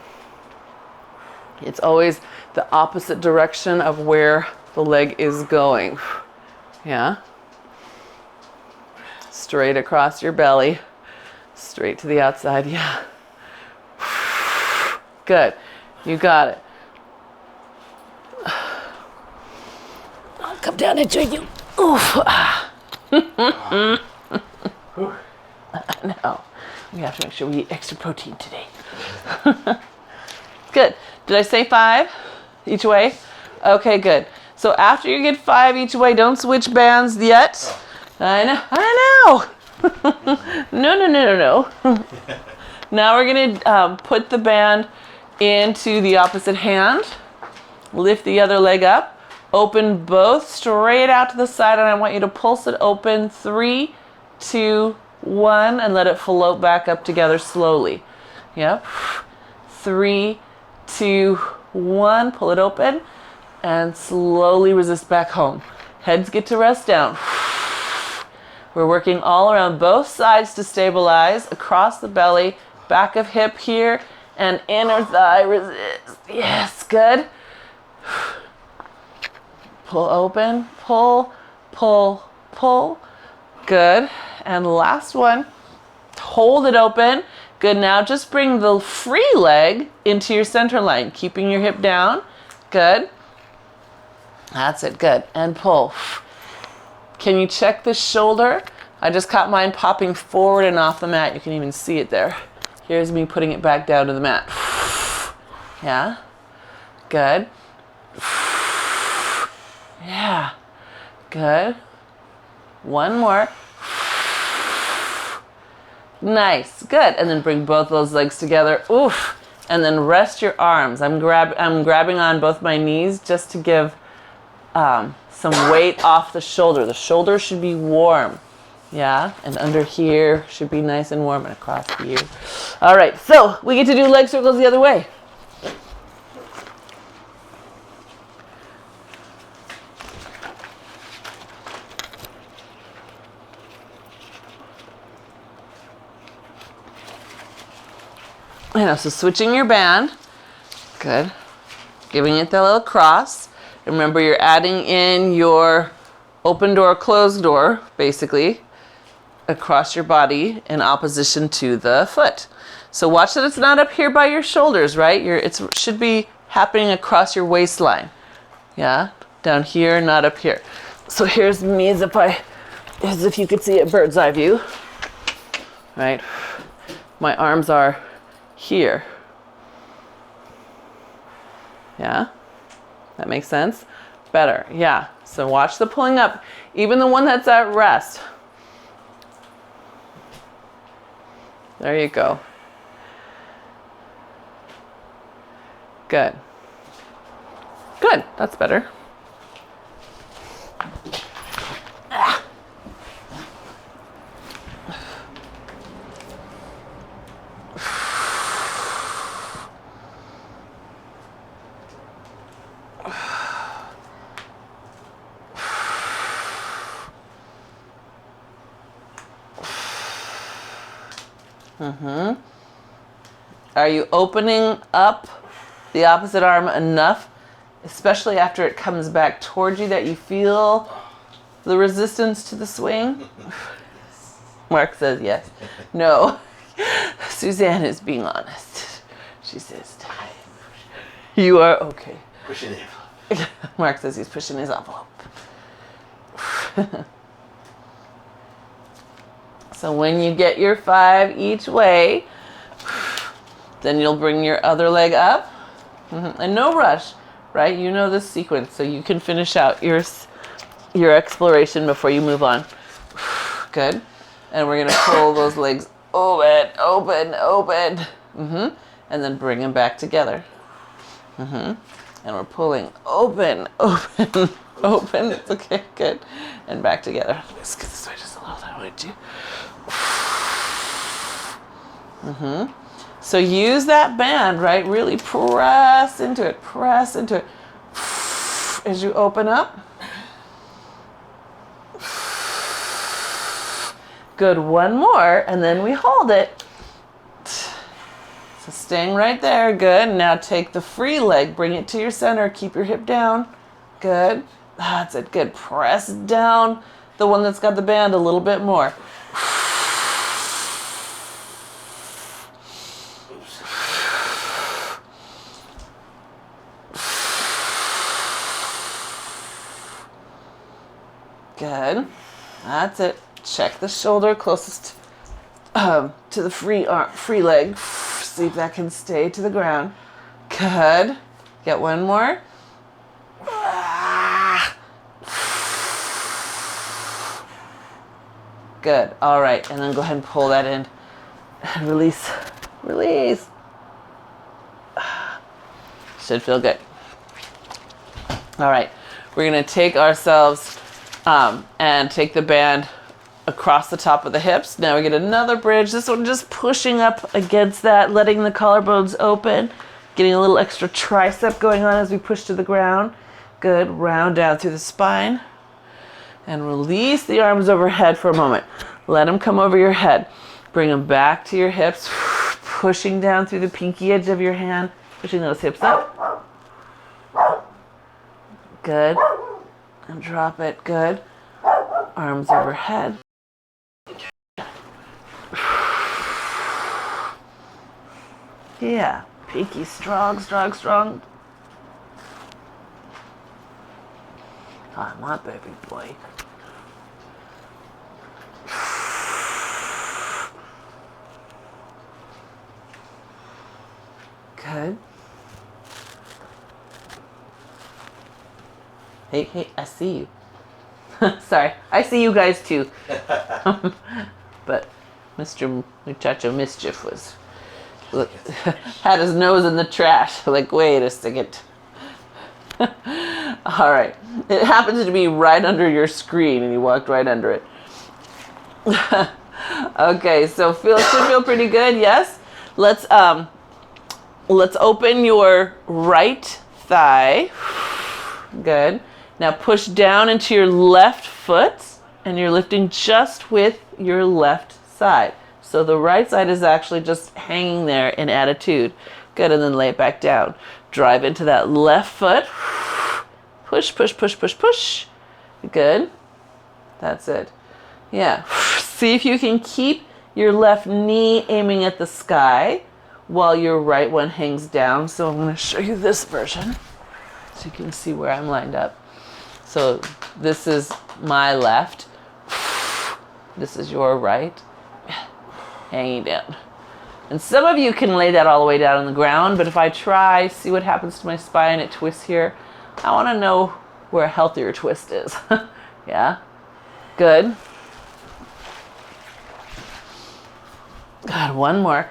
It's always the opposite direction of where the leg is going, yeah? Straight across your belly. Straight to the outside, yeah. Good. You got it. I'll come down and join you. Oof. I know. We have to make sure we eat extra protein today. Good. Did I say 5 each way? Okay, good. So after you get 5 each way, don't switch bands yet. I know. No. Now we're gonna put the band into the opposite hand. Lift the other leg up. Open both straight out to the side, and I want you to pulse it open. 3, 2, 1, and let it float back up together slowly. Yep. 3, 2, 1. Pull it open, and slowly resist back home. Heads get to rest down. We're working all around both sides to stabilize, across the belly, back of hip here, and inner thigh resist. Yes, good. Pull open, pull, pull, pull. Good. And last one. Hold it open. Good, now just bring the free leg into your center line, keeping your hip down. Good. That's it, good. And pull. Can you check the shoulder? I just caught mine popping forward and off the mat. You can even see it there. Here's me putting it back down to the mat. Yeah. Good. Yeah. Good. One more. Nice. Good. And then bring both those legs together. Oof. And then rest your arms. I'm grabbing on both my knees just to give some weight off the shoulder. The shoulder should be warm. Yeah. And under here should be nice and warm, and across here. All right. So we get to do leg circles the other way. So switching your band. Good. Giving it that little cross. Remember, you're adding in your open door, closed door, basically, across your body in opposition to the foot. So watch that it's not up here by your shoulders, right? It should be happening across your waistline. Yeah? Down here, not up here. So here's me as if you could see a bird's eye view. Right? My arms are here. Yeah? That makes sense? Better. Yeah. So watch the pulling up. Even the one that's at rest. There you go. Good. Good. That's better. Ah. Are you opening up the opposite arm enough, especially after it comes back towards you, that you feel the resistance to the swing? Mark says yes. No. Suzanne is being honest. She says, you are okay. Pushing the envelope. Mark says he's pushing his envelope. So when you get your 5 each way, then you'll bring your other leg up. And no rush, right? You know this sequence, so you can finish out your exploration before you move on. Good. And we're going to pull those legs open, open, open. And then bring them back together. And we're pulling open, open, open. It's okay, good. And back together. Let's get this way just a little that way too. So use that band, right? Really press into it, as you open up. Good, one more, and then we hold it. So staying right there, good. Now take the free leg, bring it to your center, keep your hip down. Good, that's it, good. Press down the one that's got the band a little bit more. Good. That's it. Check the shoulder closest to the free leg. See if that can stay to the ground. Good. Get one more. Good. All right. And then go ahead and pull that in. Release. Release. Should feel good. All right. We're going to take ourselves and take the band across the top of the hips. Now we get another bridge. This one just pushing up against that, letting the collarbones open, getting a little extra tricep going on as we push to the ground. Good. Round down through the spine. And release the arms overhead for a moment. Let them come over your head. Bring them back to your hips, pushing down through the pinky edge of your hand, pushing those hips up. Good. And drop it. Good. Arms overhead. Yeah. Pinky strong, strong, strong. Come on, baby boy. Good. Hey, I see you. Sorry, I see you guys too. But Mr. Muchacho Mischief had his nose in the trash. Like, wait a second. All right. It happens to be right under your screen, and you walked right under it. Okay, so should feel pretty good. Yes. Let's open your right thigh. Good. Now push down into your left foot, and you're lifting just with your left side. So the right side is actually just hanging there in attitude. Good, and then lay it back down. Drive into that left foot. Push, push, push, push, push. Good. That's it. Yeah. See if you can keep your left knee aiming at the sky while your right one hangs down. So I'm going to show you this version so you can see where I'm lined up. So this is my left. This is your right. Hanging down. And some of you can lay that all the way down on the ground, but if I try, see what happens to my spine, it twists here. I want to know where a healthier twist is. Yeah? Good. God, one more.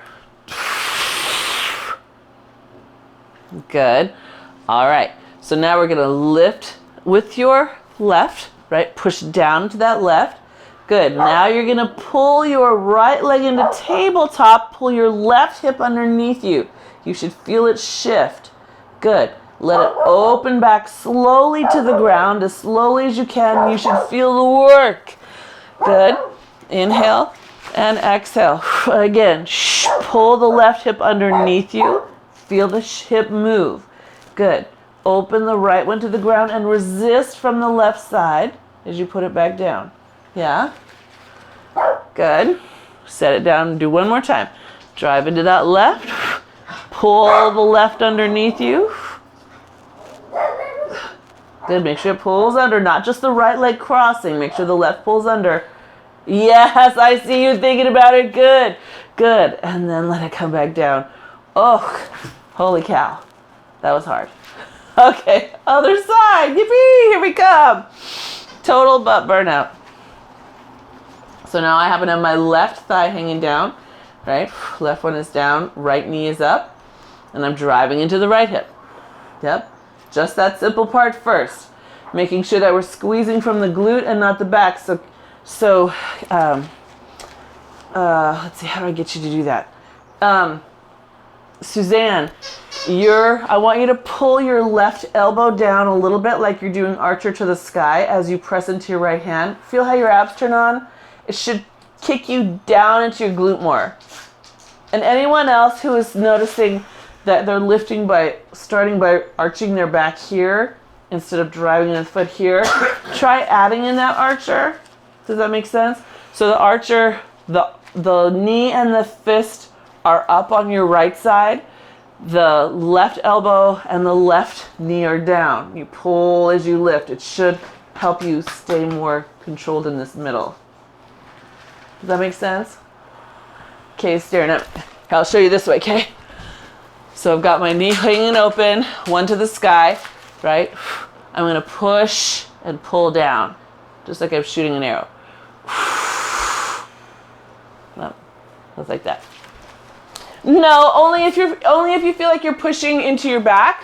Good. All right. So now we're going to lift with your left, right? Push down to that left. Good. Now you're going to pull your right leg into tabletop. Pull your left hip underneath you. You should feel it shift. Good. Let it open back slowly to the ground, as slowly as you can. You should feel the work. Good. Inhale and exhale. Again, pull the left hip underneath you. Feel the hip move. Good. Open the right one to the ground and resist from the left side as you put it back down. Yeah? Good. Set it down and do one more time. Drive into that left. Pull the left underneath you. Good. Make sure it pulls under, not just the right leg crossing. Make sure the left pulls under. Yes, I see you thinking about it. Good. Good. And then let it come back down. Oh, holy cow. That was hard. Okay, other side. Yippee, here we come. Total butt burnout. So now I happen to have my left thigh hanging down, right? Left one is down, right knee is up, and I'm driving into the right hip. Yep, just that simple part first. Making sure that we're squeezing from the glute and not the back. So let's see, how do I get you to do that? Suzanne, I want you to pull your left elbow down a little bit like you're doing archer to the sky as you press into your right hand. Feel how your abs turn on? It should kick you down into your glute more. And anyone else who is noticing that they're lifting by starting by arching their back here instead of driving the foot here, try adding in that archer. Does that make sense? So the archer, the knee and the fist are up on your right side. The left elbow and the left knee are down. You pull as you lift. It should help you stay more controlled in this middle. Does that make sense? Okay, staring at me. I'll show you this way, okay? So I've got my knee hanging open, one to the sky, right? I'm going to push and pull down, just like I'm shooting an arrow. Just like that. No, only if you feel like you're pushing into your back,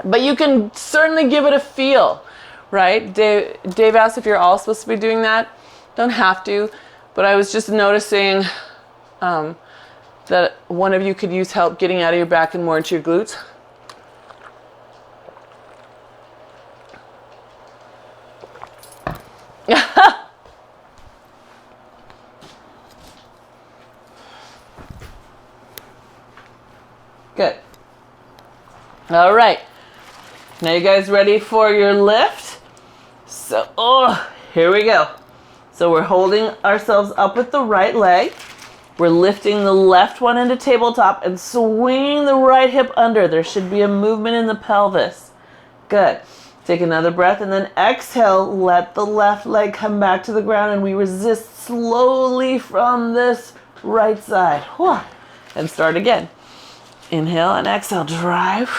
but you can certainly give it a feel, right? Dave asked if you're all supposed to be doing that. Don't have to, but I was just noticing that one of you could use help getting out of your back and more into your glutes. Good. All right. Now you guys ready for your lift? So, here we go. So we're holding ourselves up with the right leg. We're lifting the left one into tabletop and swinging the right hip under. There should be a movement in the pelvis. Good. Take another breath and then exhale. Let the left leg come back to the ground and we resist slowly from this right side. And start again. Inhale and exhale. Drive.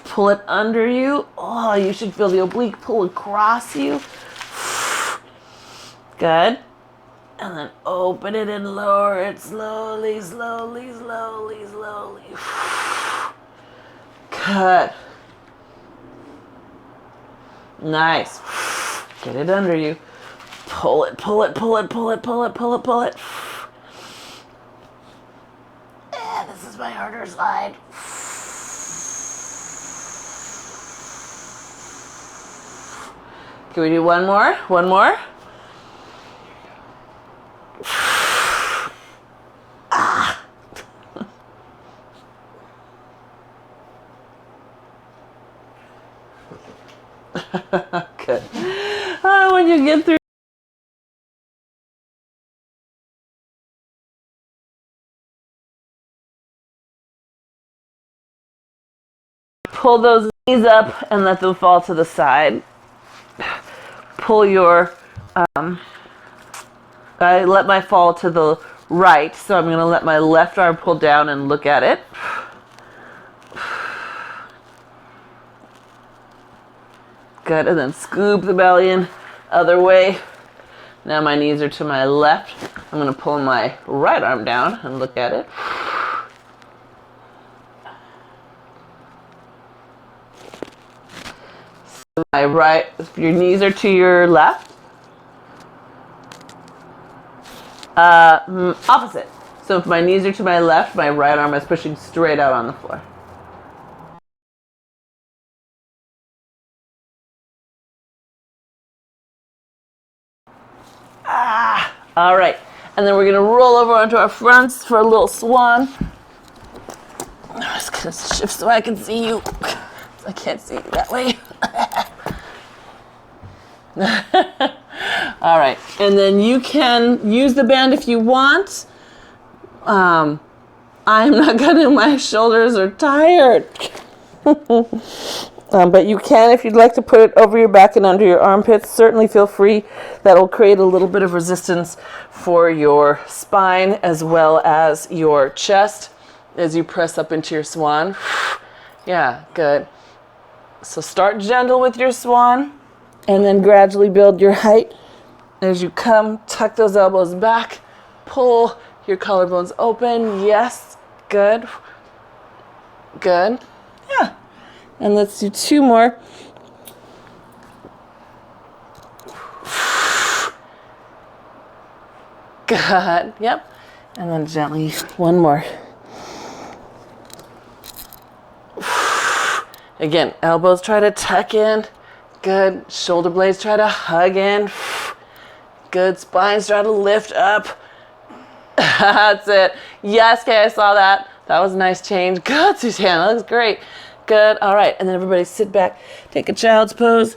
Pull it under you. Oh, you should feel the oblique pull across you. Good. And then open it and lower it slowly, slowly, slowly, slowly. Good. Nice. Get it under you. Pull it, pull it, pull it, pull it, pull it, pull it, pull it. Yeah, this is my harder side. Can we do one more? One more? Good. When you get through, pull those knees up and let them fall to the side. Pull your, I let my fall to the right, so I'm going to let my left arm pull down and look at it. Good, and then scoop the belly in, other way. Now my knees are to my left. I'm going to pull my right arm down and look at it. So my right, your knees are to your left. Opposite. So if my knees are to my left, my right arm is pushing straight out on the floor. All right, and then we're going to roll over onto our fronts for a little swan. I'm just going to shift so I can see you. I can't see you that way. All right, and then you can use the band if you want. I'm not going to, my shoulders are tired. But you can, if you'd like to put it over your back and under your armpits, certainly feel free. That'll create a little bit of resistance for your spine as well as your chest as you press up into your swan. Yeah, good. So start gentle with your swan and then gradually build your height. As you come, tuck those elbows back, pull your collarbones open. Yes, good. Good. Yeah. And let's do two more. Good. Yep. And then gently one more. Again, elbows try to tuck in. Good. Shoulder blades try to hug in. Good. Spines try to lift up. That's it. Yes, okay, I saw that. That was a nice change. Good, Suzanne. That looks great. Good. All right. And then everybody sit back. Take a child's pose.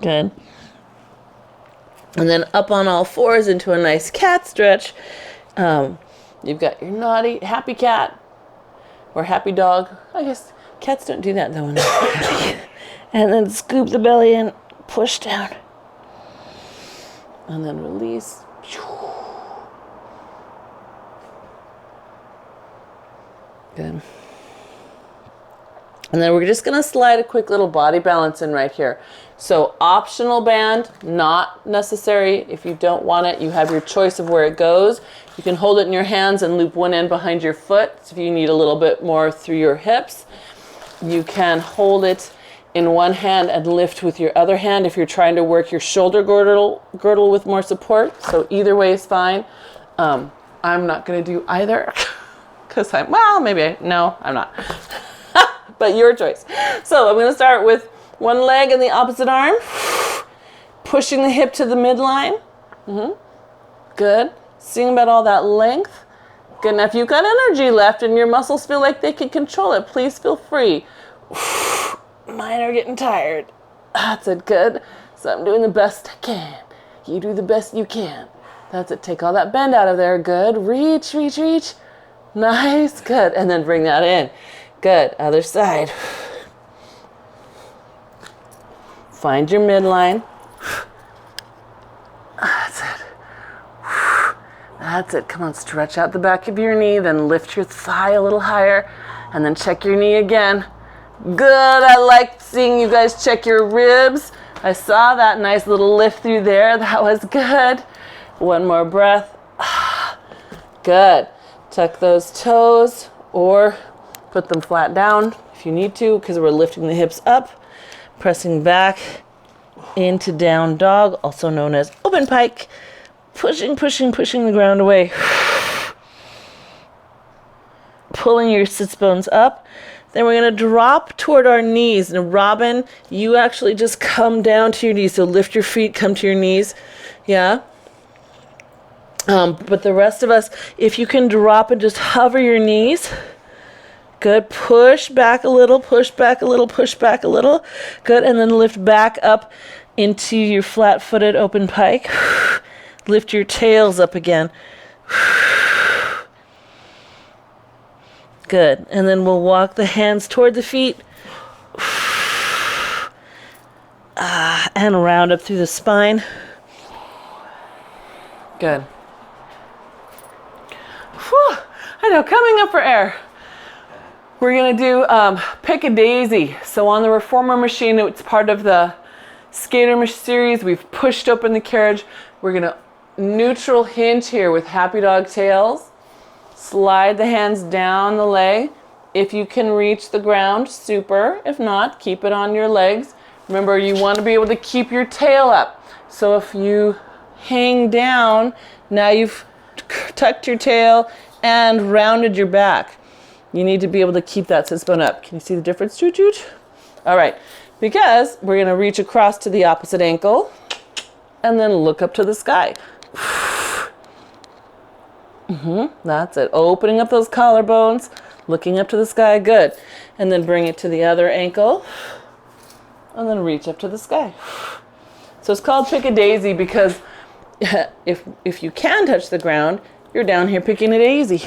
Good. And then up on all fours into a nice cat stretch. You've got your naughty, happy cat or happy dog. I guess cats don't do that though. And then scoop the belly in, push down. And then release. Good. And then we're just going to slide a quick little body balance in right here. So optional band, not necessary. If you don't want it, you have your choice of where it goes. You can hold it in your hands and loop one end behind your foot. So if you need a little bit more through your hips, you can hold it in one hand and lift with your other hand if you're trying to work your shoulder girdle with more support. So either way is fine. I'm not going to do either because I'm not. But your choice. So I'm going to start with one leg and the opposite arm, pushing the hip to the midline. Good. Seeing about all that length. Good enough. You've got energy left and your muscles feel like they can control it. Please feel free. Mine are getting tired. That's it. Good. So I'm doing the best I can. You do the best you can. That's it. Take all that bend out of there. Good. Reach, reach, reach. Nice. Good. And then bring that in. Good. Other side. Find your midline. That's it. That's it. Come on, stretch out the back of your knee, then lift your thigh a little higher, and then check your knee again. Good. I like seeing you guys check your ribs. I saw that nice little lift through there. That was good. One more breath. Good. Tuck those toes or put them flat down if you need to, because we're lifting the hips up, pressing back into down dog, also known as open pike. Pushing, pushing, pushing the ground away. Pulling your sits bones up. Then we're going to drop toward our knees. And Robin, you actually just come down to your knees. So lift your feet, come to your knees. Yeah. But the rest of us, if you can drop and just hover your knees. Good. Push back a little, push back a little, push back a little. Good. And then lift back up into your flat-footed open pike. Lift your tails up again. Good. And then we'll walk the hands toward the feet. And round up through the spine. Good. Whew. I know, coming up for air. We're going to do pick a daisy. So on the reformer machine, it's part of the skater series. We've pushed open the carriage. We're going to neutral hinge here with happy dog tails. Slide the hands down the leg. If you can reach the ground, super. If not, keep it on your legs. Remember, you want to be able to keep your tail up. So if you hang down, now you've tucked your tail and rounded your back. You need to be able to keep that sits bone up. Can you see the difference? Toot, toot. All right, because we're going to reach across to the opposite ankle and then look up to the sky. That's it. Opening up those collarbones, looking up to the sky. Good. And then bring it to the other ankle and then reach up to the sky. So it's called pick a daisy because if you can touch the ground, you're down here picking a daisy.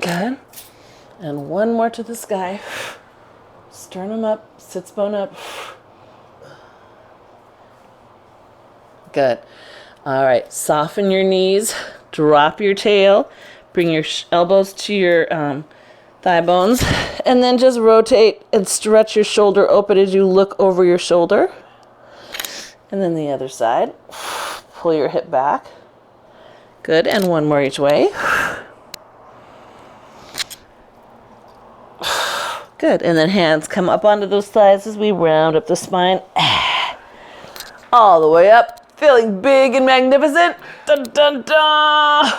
Good. And one more to the sky. Sternum up, sits bone up. Good. All right. Soften your knees. Drop your tail. Bring your elbows to your thigh bones. And then just rotate and stretch your shoulder open as you look over your shoulder. And then the other side. Pull your hip back. Good. And one more each way. Good. And then hands come up onto those thighs as we round up the spine. All the way up. Feeling big and magnificent. Dun, dun, dun.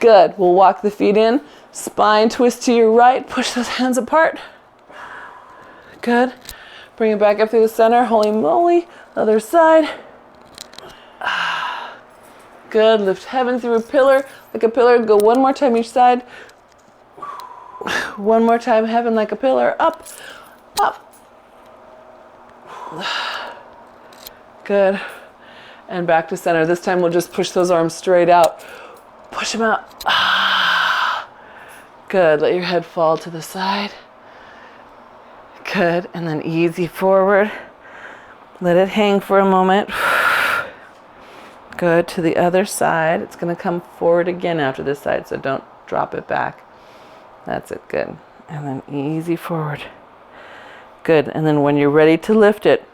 Good. We'll walk the feet in. Spine twist to your right. Push those hands apart. Good. Bring it back up through the center. Holy moly. Other side. Good. Lift heaven through a pillar. Like a pillar. Go one more time each side. One more time. Heaven like a pillar. Up. Up. Good. And back to center. This time we'll just push those arms straight out. Push them out. Good. Let your head fall to the side. Good. And then easy forward. Let it hang for a moment. Good. To the other side. It's going to come forward again after this side, so don't drop it back. That's it. Good. And then easy forward. Good. And then when you're ready to lift it,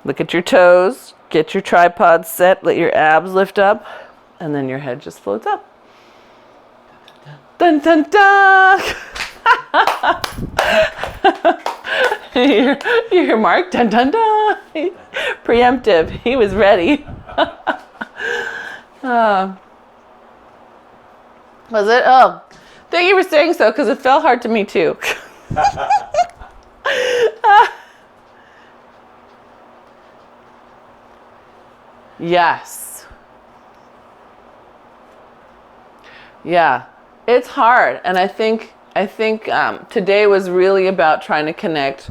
look at your toes. Get your tripod set, let your abs lift up, and then your head just floats up. Dun, dun, dun! you hear Mark? Dun, dun, dun! Preemptive. He was ready. Was it? Oh, thank you for saying so, because it felt hard to me too. Yes. Yeah, it's hard. And I think today was really about trying to connect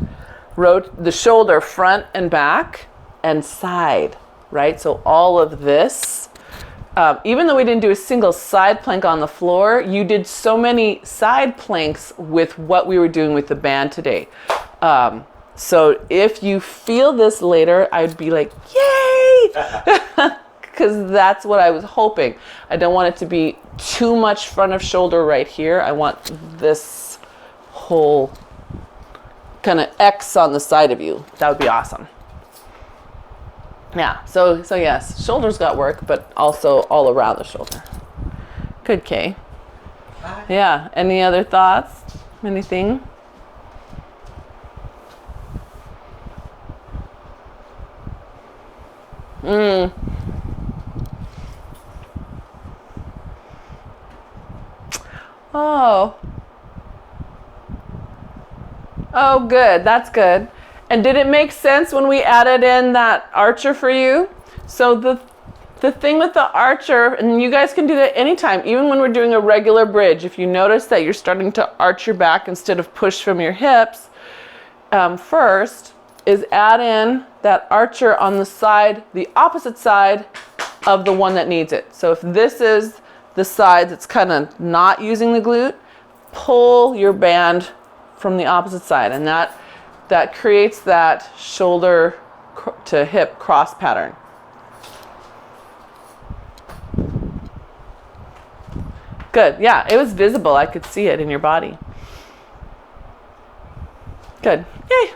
the shoulder front and back and side, right? So all of this, even though we didn't do a single side plank on the floor, you did so many side planks with what we were doing with the band today. So if you feel this later, I'd be like, yay! Because that's what I was hoping. I don't want it to be too much front of shoulder right here. I want this whole kind of X on the side of you. That would be awesome. Yeah, so yes, shoulders got work, but also all around the shoulder. Good, Kay. Yeah, any other thoughts? Anything? Oh, good. That's good. And did it make sense when we added in that archer for you? So the thing with the archer, and you guys can do that anytime, even when we're doing a regular bridge, if you notice that you're starting to arch your back instead of push from your hips, first is add in that archer on the side, the opposite side of the one that needs it. So if this is the side that's kind of not using the glute, pull your band from the opposite side, and that creates that shoulder to hip cross pattern. Good. Yeah, it was visible. I could see it in your body. Good. Yay.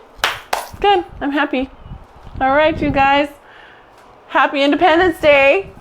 Good. I'm happy. All right, you guys. Happy Independence Day.